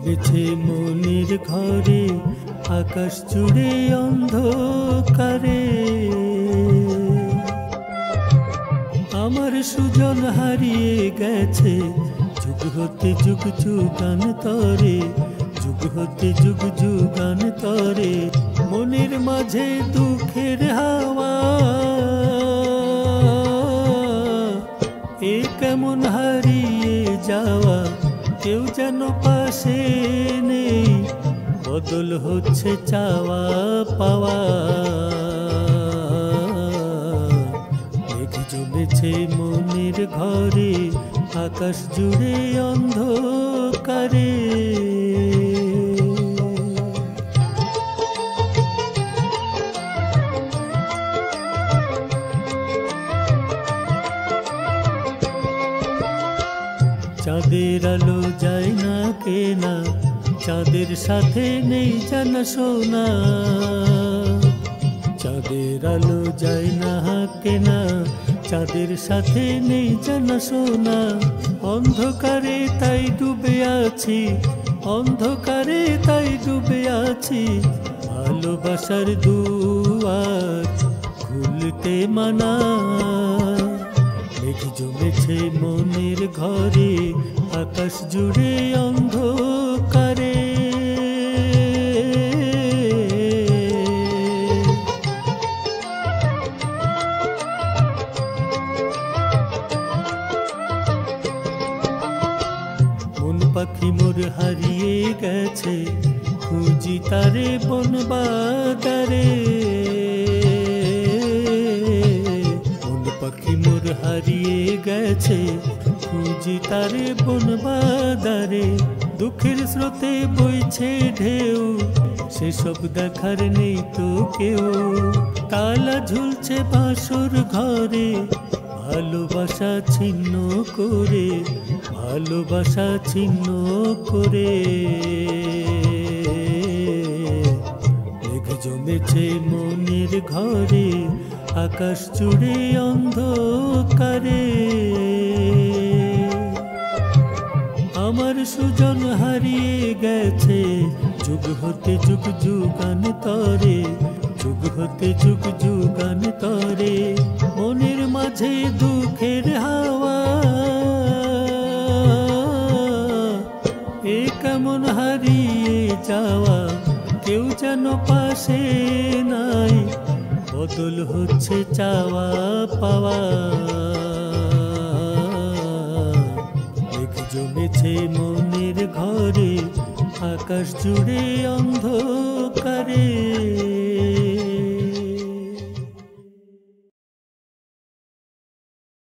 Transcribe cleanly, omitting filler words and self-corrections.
জমেছে মনের ঘরে আকাশ জুড়ে অন্ধকারে। আমার সুজন হারিয়ে গেছে যুগ হতে যুগ যুগান্তরে, যুগ হতে যুগ যুগান্তরে। মনের মাঝে দুঃখের হাওয়া, এ কেমন হারিয়ে যাওয়া, কেউ যেন পাশে নেই, বদল হচ্ছে চাওয়া পাওয়া। মেঘ জমেছে মনের ঘরে আকাশ জুড়ে অন্ধকারে। চাঁদের আলো যায় না কেনা, চাঁদের সাথে নেই জানা শোনা। চাঁদের আলো যায় না কেনা, চাঁদের সাথে নেই জানা শোনা। অন্ধকারে তাই ডুবে আছি, অন্ধকারে তাই ডুবে আছি। ভালোবাসার দুয়ার খুলতে মানা। মেঘ জমেছে মনের ঘরে আকাশ জুড়ে অন্ধকারে। মন পাখি মোর হারিয়ে গেছে, খুঁজি তারে বন বাদারে। মন পাখি মোর হারিয়ে গেছে, খুঁজি তারে বন বাদারে। দুঃখের স্রোতে বইছে ঢেউ, সেসব দেখার নেই তো কেউ। তালা ঝুলছে বাঁশর ঘরে, ভালোবাসা ছিন্ন করে, ভালোবাসা ছিন্ন করে। মেঘ জমেছে মনের ঘরে আকাশ জুড়ে অন্ধকারে। আমার সুজন হারিয়ে গেছে যুগ হতে যুগ যুগান্তরে, যুগ হতে যুগ যুগান্তরে। মনের মাঝে দুঃখের হাওয়া, এ কেমন হারিয়ে যাওয়া, কেউ যেন পাশে নাই, বদল হচ্ছে চাওয়া পাওয়া। মেঘ জমেছে মনের ঘরে আকাশ জুড়ে অন্ধকারে।